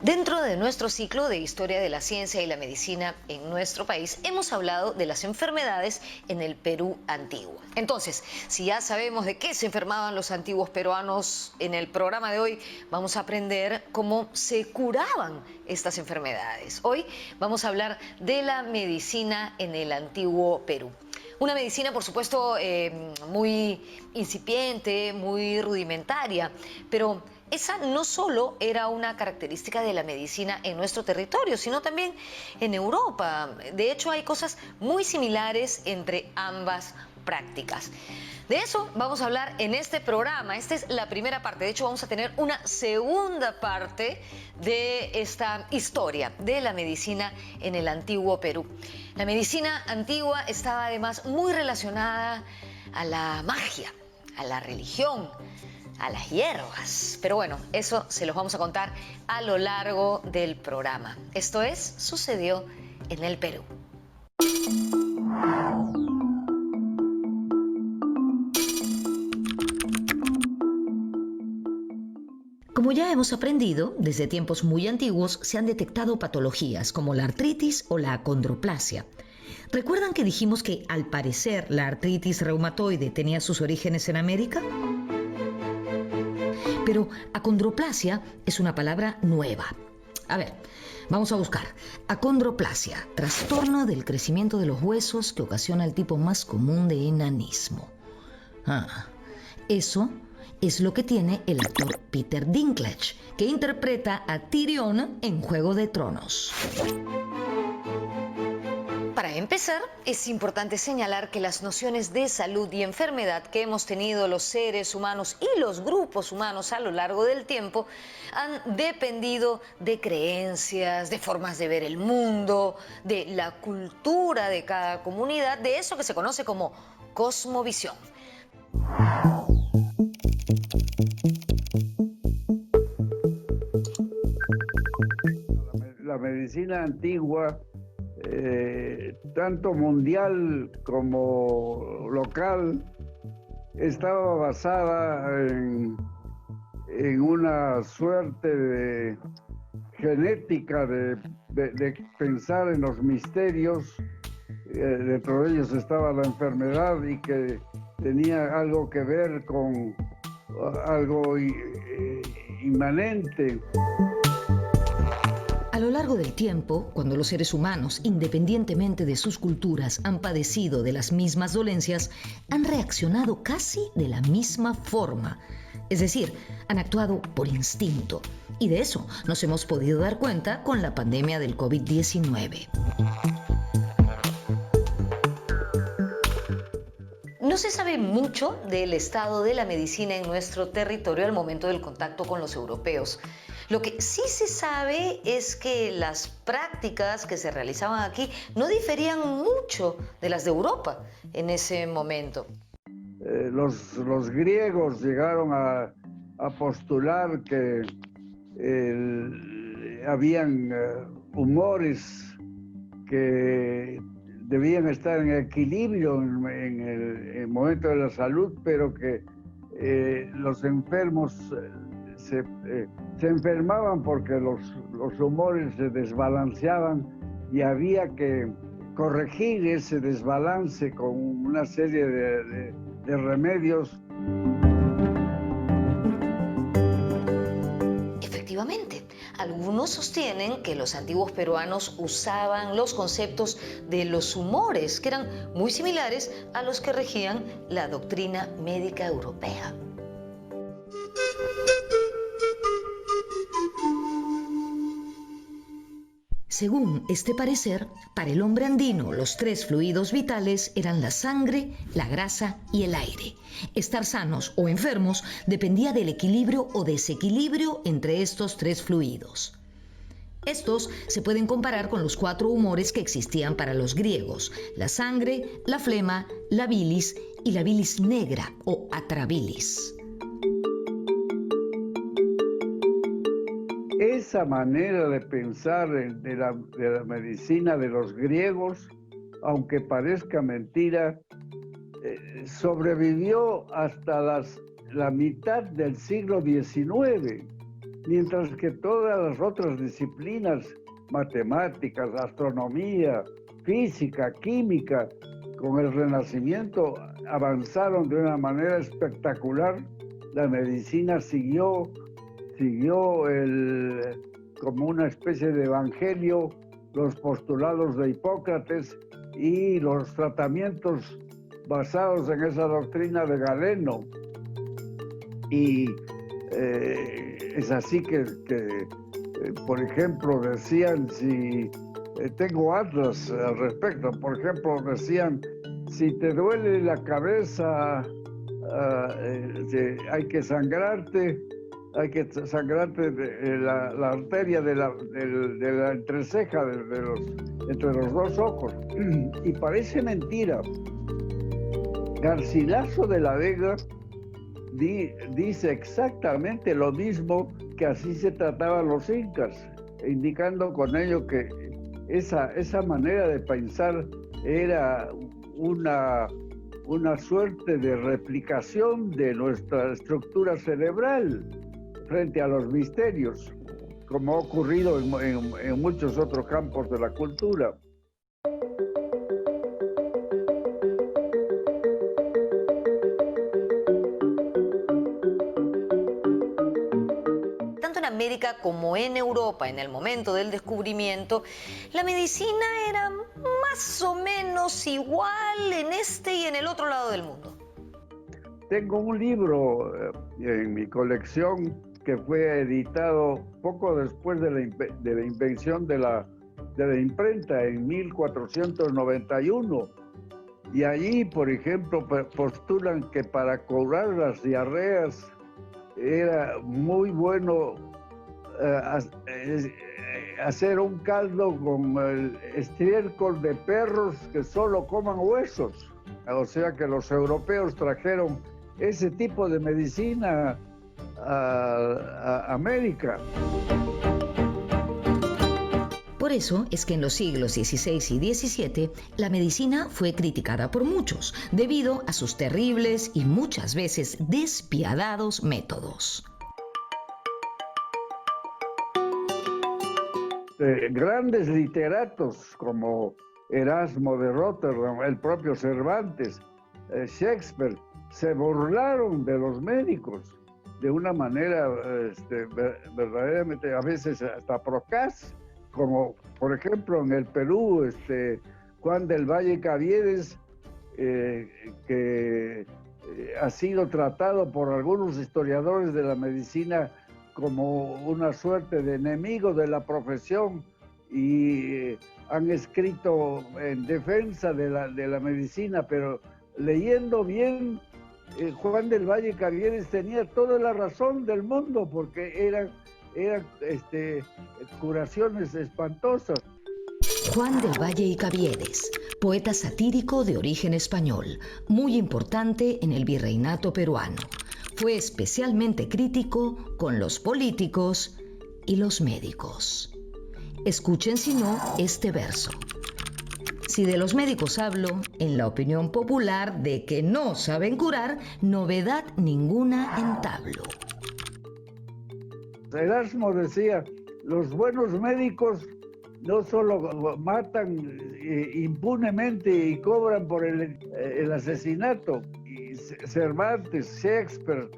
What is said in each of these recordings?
Dentro de nuestro ciclo de Historia de la Ciencia y la Medicina en nuestro país, hemos hablado de las enfermedades en el Perú antiguo. Entonces, si ya sabemos de qué se enfermaban los antiguos peruanos, en el programa de hoy vamos a aprender cómo se curaban estas enfermedades. Hoy vamos a hablar de la medicina en el antiguo Perú. Una medicina, por supuesto, muy incipiente, muy rudimentaria, pero esa no solo era una característica de la medicina en nuestro territorio, sino también en Europa. De hecho, hay cosas muy similares entre ambas prácticas. De eso vamos a hablar en este programa. Esta es la primera parte. De hecho, vamos a tener una segunda parte de esta historia de la medicina en el antiguo Perú. La medicina antigua estaba además muy relacionada a la magia, a la religión, a las hierbas. Pero bueno, eso se los vamos a contar a lo largo del programa. Esto es Sucedió en el Perú. Como ya hemos aprendido, desde tiempos muy antiguos se han detectado patologías como la artritis o la acondroplasia. ¿Recuerdan que dijimos que al parecer la artritis reumatoide tenía sus orígenes en América? Pero acondroplasia es una palabra nueva. A ver, vamos a buscar. Acondroplasia, trastorno del crecimiento de los huesos que ocasiona el tipo más común de enanismo. Eso es lo que tiene el actor Peter Dinklage, que interpreta a Tyrion en Juego de Tronos. Para empezar, es importante señalar que las nociones de salud y enfermedad que hemos tenido los seres humanos y los grupos humanos a lo largo del tiempo han dependido de creencias, de formas de ver el mundo, de la cultura de cada comunidad, de eso que se conoce como cosmovisión. La medicina antigua, tanto mundial como local, estaba basada en una suerte de genética de pensar en los misterios. Dentro de ellos estaba la enfermedad y que tenía algo que ver con algo inmanente. A lo largo del tiempo, cuando los seres humanos, independientemente de sus culturas, han padecido de las mismas dolencias, han reaccionado casi de la misma forma. Es decir, han actuado por instinto. Y de eso nos hemos podido dar cuenta con la pandemia del COVID-19. No se sabe mucho del estado de la medicina en nuestro territorio al momento del contacto con los europeos. Lo que sí se sabe es que las prácticas que se realizaban aquí no diferían mucho de las de Europa en ese momento. Los griegos llegaron a postular que habían humores que debían estar en equilibrio en el momento de la salud, pero que los enfermos se enfermaban porque los humores se desbalanceaban y había que corregir ese desbalance con una serie de remedios. Efectivamente, algunos sostienen que los antiguos peruanos usaban los conceptos de los humores, que eran muy similares a los que regían la doctrina médica europea. Según este parecer, para el hombre andino los tres fluidos vitales eran la sangre, la grasa y el aire. Estar sanos o enfermos dependía del equilibrio o desequilibrio entre estos tres fluidos. Estos se pueden comparar con los 4 humores que existían para los griegos: la sangre, la flema, la bilis y la bilis negra o atrabilis. Esa manera de pensar de la medicina de los griegos, aunque parezca mentira, sobrevivió hasta la mitad del siglo XIX. mientras que todas las otras disciplinas, matemáticas, astronomía, física, química, con el Renacimiento avanzaron de una manera espectacular. La medicina siguió como una especie de evangelio, los postulados de Hipócrates y los tratamientos basados en esa doctrina de Galeno. Y es así que por ejemplo, decían, tengo atlas al respecto, por ejemplo, decían, si te duele la cabeza, hay que sangrarte la arteria de la entreceja, entre los dos ojos. Y parece mentira. Garcilaso de la Vega dice exactamente lo mismo, que así se trataban los incas, indicando con ello que esa manera de pensar era una suerte de replicación de nuestra estructura cerebral frente a los misterios, como ha ocurrido en muchos otros campos de la cultura. América como en Europa en el momento del descubrimiento, la medicina era más o menos igual en este y en el otro lado del mundo. Tengo un libro en mi colección que fue editado poco después de la invención de la imprenta en 1491. Y allí, por ejemplo, postulan que para curar las diarreas era muy bueno hacer un caldo con el estiércol de perros que solo coman huesos. O sea que los europeos trajeron ese tipo de medicina a América. Por eso es que en los siglos XVI y XVII la medicina fue criticada por muchos debido a sus terribles y muchas veces despiadados métodos. Grandes literatos como Erasmo de Rotterdam, el propio Cervantes, Shakespeare, se burlaron de los médicos de una manera verdaderamente, a veces hasta procaz, como por ejemplo en el Perú, Juan del Valle Caviedes, que ha sido tratado por algunos historiadores de la medicina como una suerte de enemigo de la profesión, y han escrito en defensa de la medicina, pero leyendo bien, Juan del Valle Caviedes tenía toda la razón del mundo, porque eran curaciones espantosas. Juan del Valle y Caviedes, poeta satírico de origen español, muy importante en el virreinato peruano. Fue especialmente crítico con los políticos y los médicos. Escuchen si no este verso. Si de los médicos hablo, en la opinión popular de que no saben curar, novedad ninguna entablo. Erasmo decía, los buenos médicos no solo matan impunemente y cobran por el asesinato. Y Cervantes, Shakespeare,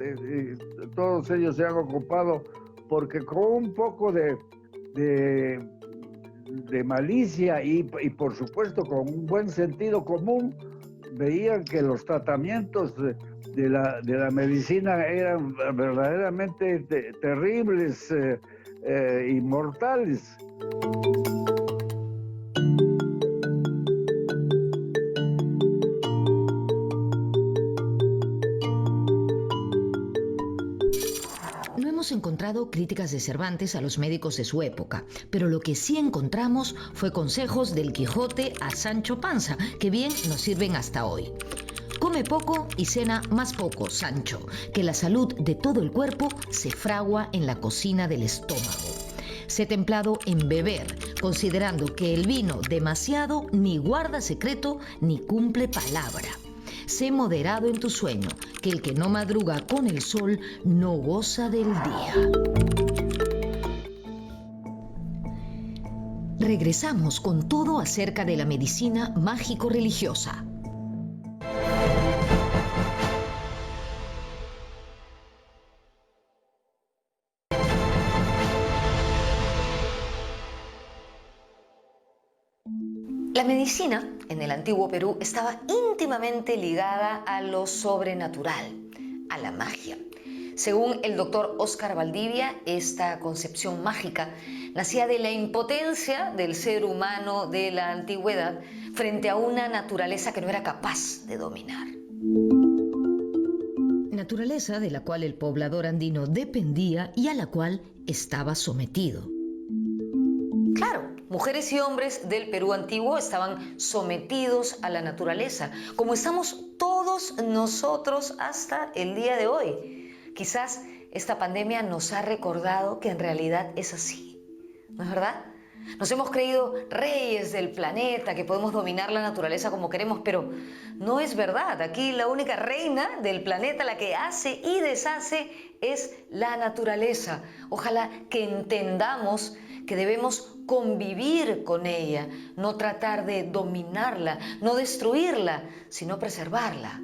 todos ellos se han ocupado porque con un poco de malicia y por supuesto con un buen sentido común, veían que los tratamientos de la medicina eran verdaderamente terribles y mortales. No hemos encontrado críticas de Cervantes a los médicos de su época, pero lo que sí encontramos fue consejos del Quijote a Sancho Panza, que bien nos sirven hasta hoy. Come poco y cena más poco, Sancho, que la salud de todo el cuerpo se fragua en la cocina del estómago. Sé templado en beber, considerando que el vino demasiado ni guarda secreto ni cumple palabra. Sé moderado en tu sueño, que el que no madruga con el sol no goza del día. Regresamos con todo acerca de la medicina mágico-religiosa. La medicina en el antiguo Perú estaba íntimamente ligada a lo sobrenatural, a la magia. Según el doctor Óscar Valdivia, esta concepción mágica nacía de la impotencia del ser humano de la antigüedad frente a una naturaleza que no era capaz de dominar. Naturaleza de la cual el poblador andino dependía y a la cual estaba sometido. Claro, mujeres y hombres del Perú antiguo estaban sometidos a la naturaleza, como estamos todos nosotros hasta el día de hoy. Quizás esta pandemia nos ha recordado que en realidad es así, ¿no es verdad? Nos hemos creído reyes del planeta, que podemos dominar la naturaleza como queremos, pero no es verdad. Aquí la única reina del planeta, la que hace y deshace, es la naturaleza. Ojalá que entendamos que debemos convivir con ella, no tratar de dominarla, no destruirla, sino preservarla.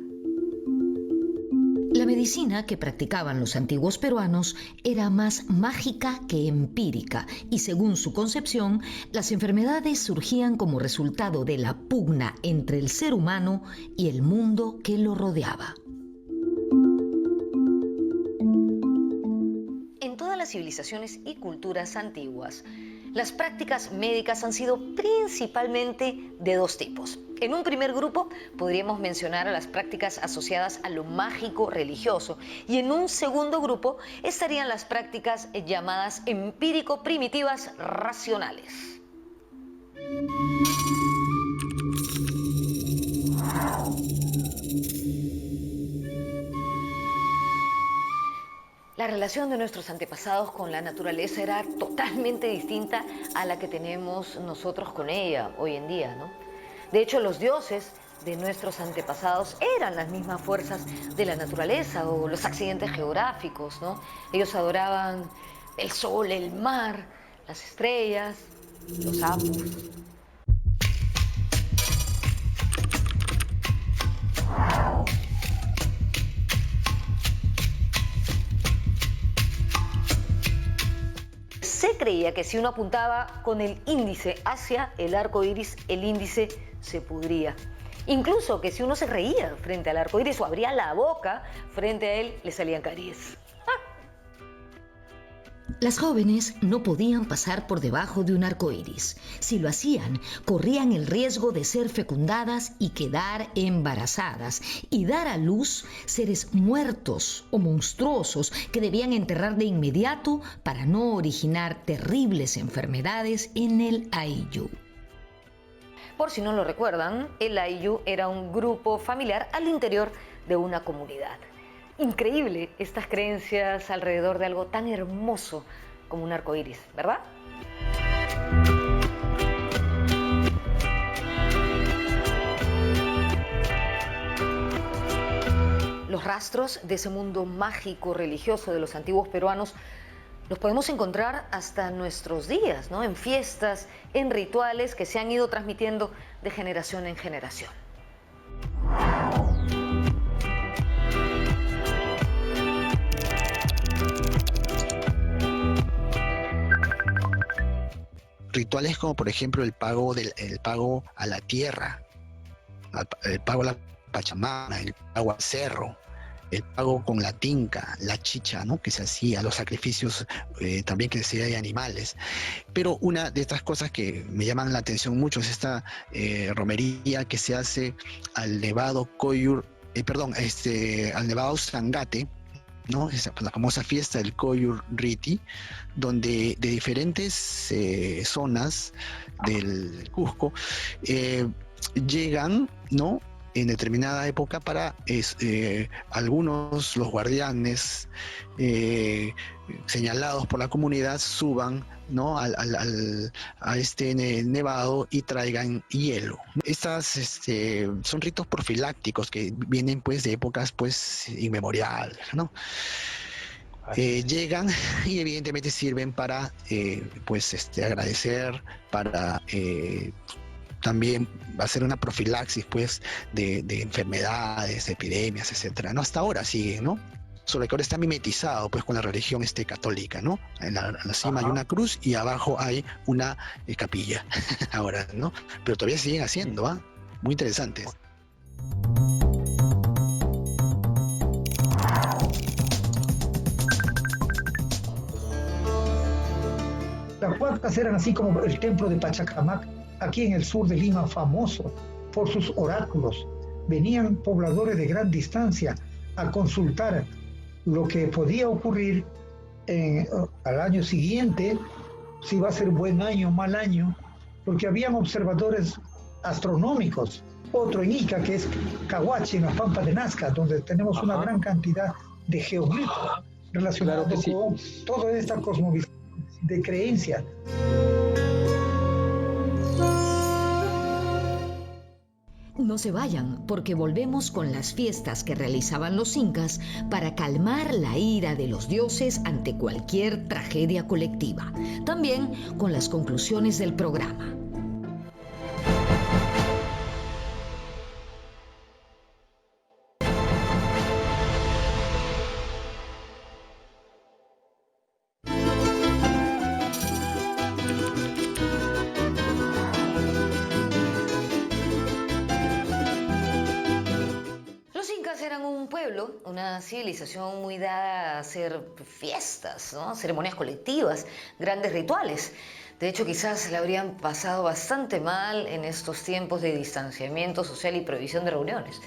La medicina que practicaban los antiguos peruanos era más mágica que empírica y según su concepción, las enfermedades surgían como resultado de la pugna entre el ser humano y el mundo que lo rodeaba. En todas las civilizaciones y culturas antiguas, las prácticas médicas han sido principalmente de dos tipos. En un primer grupo podríamos mencionar a las prácticas asociadas a lo mágico religioso y en un segundo grupo estarían las prácticas llamadas empírico-primitivas racionales. La relación de nuestros antepasados con la naturaleza era totalmente distinta a la que tenemos nosotros con ella hoy en día, ¿no? De hecho, los dioses de nuestros antepasados eran las mismas fuerzas de la naturaleza o los accidentes geográficos, ¿no? Ellos adoraban el sol, el mar, las estrellas, los sapos. Se creía que si uno apuntaba con el índice hacia el arco iris, el índice se pudría. Incluso que si uno se reía frente al arco iris o abría la boca frente a él, le salían caries. Las jóvenes no podían pasar por debajo de un arco iris. Si lo hacían, corrían el riesgo de ser fecundadas y quedar embarazadas y dar a luz seres muertos o monstruosos que debían enterrar de inmediato para no originar terribles enfermedades en el Ayllu. Por si no lo recuerdan, el Ayllu era un grupo familiar al interior de una comunidad. Increíble estas creencias alrededor de algo tan hermoso como un arco iris, ¿verdad? Los rastros de ese mundo mágico religioso de los antiguos peruanos los podemos encontrar hasta nuestros días, ¿no? En fiestas, en rituales que se han ido transmitiendo de generación en generación. Rituales como por ejemplo el pago a la tierra, el pago a la Pachamama, el pago al cerro, el pago con la tinca, la chicha, ¿no?, que se hacía, los sacrificios también que se hacía de animales. Pero una de estas cosas que me llaman la atención mucho es esta romería que se hace al nevado al nevado Sangate, ¿no? Es la famosa fiesta del Koyur Riti, donde de diferentes zonas del Cusco llegan, ¿no?, en determinada época para algunos, los guardianes señalados por la comunidad, suban, ¿no?, a este nevado y traigan hielo. Estas son ritos profilácticos que vienen pues de épocas pues inmemoriales, ¿no? llegan y evidentemente sirven para agradecer, para también hacer una profilaxis pues de enfermedades, epidemias, etcétera, ¿no? Hasta ahora siguen, ¿no? Solo que ahora está mimetizado pues con la religión católica, ¿no? En la cima hay una cruz y abajo hay una capilla ahora, ¿no? Pero todavía siguen haciendo, ¿ah? Muy interesantes. Las huacas eran así como el templo de Pachacamac, aquí en el sur de Lima, famoso por sus oráculos. Venían pobladores de gran distancia a consultar lo que podía ocurrir al año siguiente, si va a ser buen año o mal año, porque habían observadores astronómicos. Otro en Ica, que es Cahuachi, en las Pampas de Nazca, donde tenemos una gran cantidad de geoglifos relacionados con toda esta cosmovisión de creencia. No se vayan, porque volvemos con las fiestas que realizaban los incas para calmar la ira de los dioses ante cualquier tragedia colectiva. También con las conclusiones del programa. Una civilización muy dada a hacer fiestas, ¿no? Ceremonias colectivas, grandes rituales. De hecho, quizás la habrían pasado bastante mal en estos tiempos de distanciamiento social y prohibición de reuniones.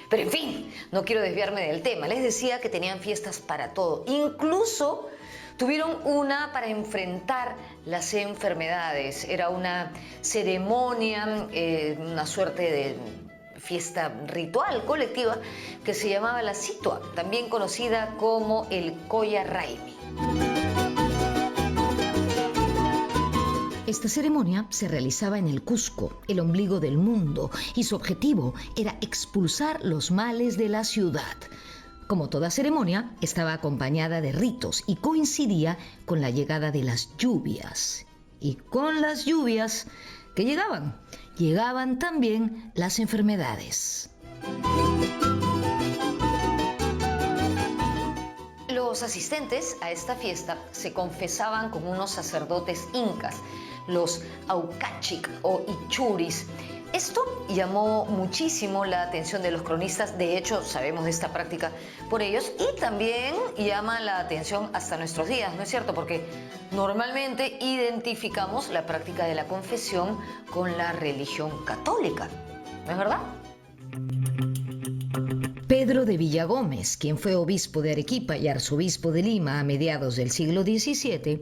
Pero en fin, no quiero desviarme del tema. Les decía que tenían fiestas para todo. Incluso tuvieron una para enfrentar las enfermedades. Era una ceremonia, una suerte de fiesta ritual colectiva que se llamaba la Situa, también conocida como el Coya Raimi. Esta ceremonia se realizaba en el Cusco, el ombligo del mundo, y su objetivo era expulsar los males de la ciudad. Como toda ceremonia, estaba acompañada de ritos y coincidía con la llegada de las lluvias. Y con las lluvias que llegaban también las enfermedades. Los asistentes a esta fiesta se confesaban con unos sacerdotes incas, los aucachic o ichuris. Esto llamó muchísimo la atención de los cronistas. De hecho, sabemos de esta práctica por ellos, y también llama la atención hasta nuestros días, ¿no es cierto? Porque normalmente identificamos la práctica de la confesión con la religión católica, ¿no es verdad? Pedro de Villagómez, quien fue obispo de Arequipa y arzobispo de Lima a mediados del siglo XVII,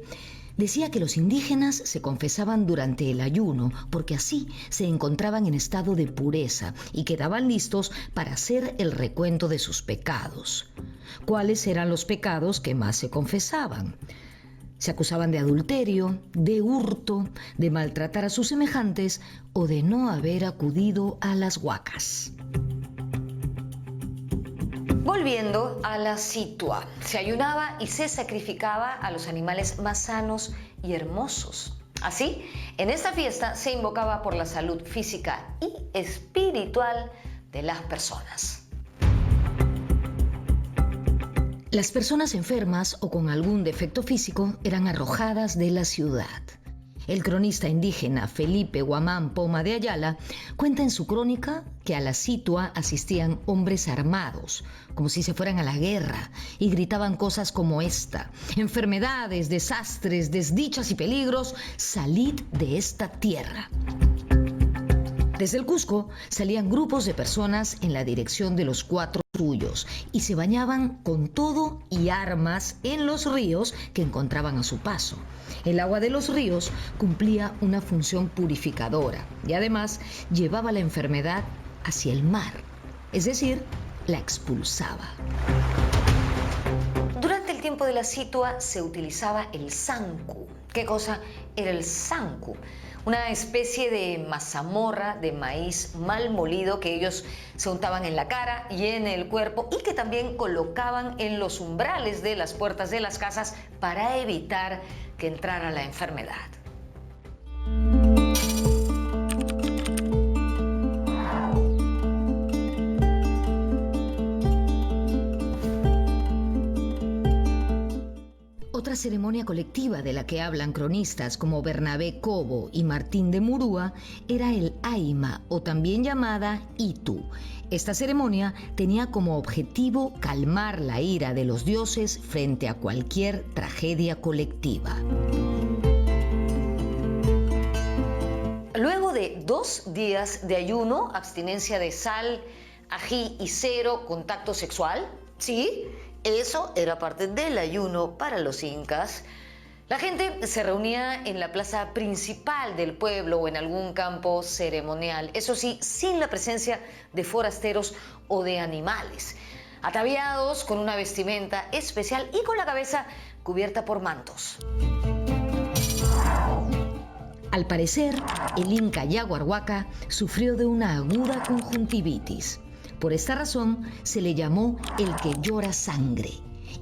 decía que los indígenas se confesaban durante el ayuno porque así se encontraban en estado de pureza y quedaban listos para hacer el recuento de sus pecados. ¿Cuáles eran los pecados que más se confesaban? Se acusaban de adulterio, de hurto, de maltratar a sus semejantes o de no haber acudido a las huacas. Volviendo a la Situa, se ayunaba y se sacrificaba a los animales más sanos y hermosos. Así, en esta fiesta se invocaba por la salud física y espiritual de las personas. Las personas enfermas o con algún defecto físico eran arrojadas de la ciudad. El cronista indígena Felipe Guamán Poma de Ayala cuenta en su crónica que a la Situa asistían hombres armados, como si se fueran a la guerra, y gritaban cosas como esta: enfermedades, desastres, desdichas y peligros, salid de esta tierra. Desde el Cusco salían grupos de personas en la dirección de los cuatro suyos y se bañaban con todo y armas en los ríos que encontraban a su paso. El agua de los ríos cumplía una función purificadora y además llevaba la enfermedad hacia el mar, es decir, la expulsaba. Durante el tiempo de la Situa se utilizaba el zancu. ¿Qué cosa era el zancu? una especie de mazamorra de maíz mal molido que ellos se untaban en la cara y en el cuerpo y que también colocaban en los umbrales de las puertas de las casas para evitar que entrara la enfermedad. Otra ceremonia colectiva de la que hablan cronistas como Bernabé Cobo y Martín de Murúa era el Aima, o también llamada Itu. Esta ceremonia tenía como objetivo calmar la ira de los dioses frente a cualquier tragedia colectiva. Luego de 2 días de ayuno, abstinencia de sal, ají y 0 contacto sexual, sí, eso era parte del ayuno para los incas. La gente se reunía en la plaza principal del pueblo o en algún campo ceremonial, eso sí, sin la presencia de forasteros o de animales, ataviados con una vestimenta especial y con la cabeza cubierta por mantos. Al parecer, el inca Yaguarhuaca sufrió de una aguda conjuntivitis. Por esta razón se le llamó el que llora sangre.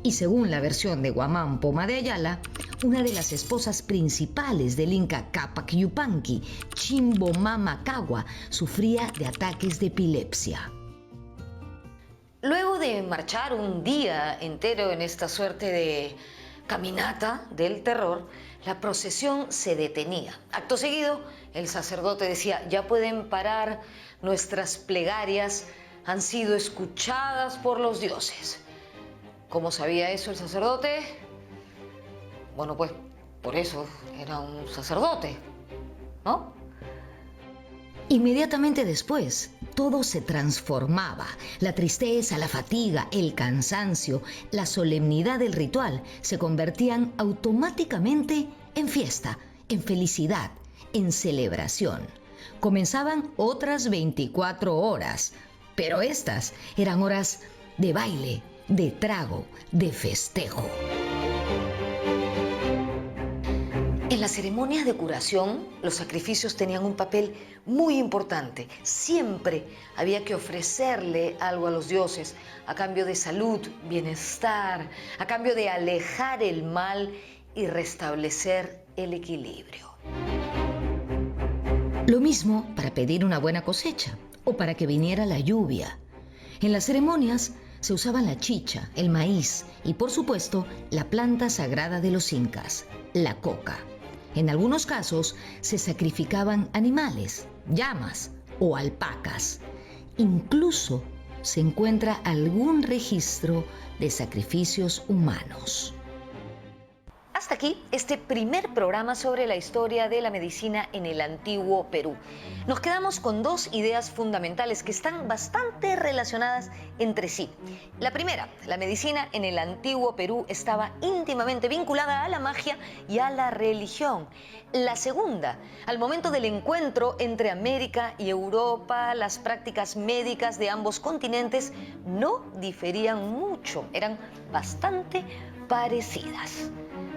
Y según la versión de Guamán Poma de Ayala, una de las esposas principales del inca Cápac Yupanqui, Chimbomama Cagua, sufría de ataques de epilepsia. Luego de marchar un día entero en esta suerte de caminata del terror, la procesión se detenía. Acto seguido, el sacerdote decía: ya pueden parar, nuestras plegarias han sido escuchadas por los dioses. ¿Cómo sabía eso el sacerdote? Bueno, pues por eso era un sacerdote, ¿no? Inmediatamente después, todo se transformaba. La tristeza, la fatiga, el cansancio, la solemnidad del ritual se convertían automáticamente en fiesta, en felicidad, en celebración. Comenzaban otras 24 horas, pero estas eran horas de baile, de trago, de festejo. En las ceremonias de curación, los sacrificios tenían un papel muy importante. Siempre había que ofrecerle algo a los dioses a cambio de salud, bienestar, a cambio de alejar el mal y restablecer el equilibrio. Lo mismo para pedir una buena cosecha o para que viniera la lluvia. En las ceremonias se usaban la chicha, el maíz y, por supuesto, la planta sagrada de los incas, la coca. En algunos casos se sacrificaban animales, llamas o alpacas. Incluso se encuentra algún registro de sacrificios humanos. Hasta aquí este primer programa sobre la historia de la medicina en el antiguo Perú. Nos quedamos con 2 ideas fundamentales que están bastante relacionadas entre sí. La primera, la medicina en el antiguo Perú estaba íntimamente vinculada a la magia y a la religión. La segunda, al momento del encuentro entre América y Europa, las prácticas médicas de ambos continentes no diferían mucho, eran bastante parecidas.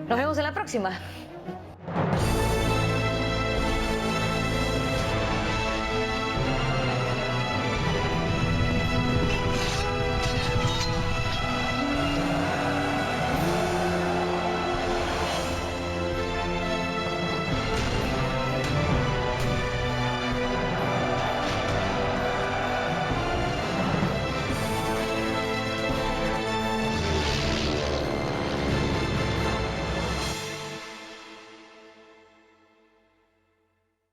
Nos vemos en la próxima.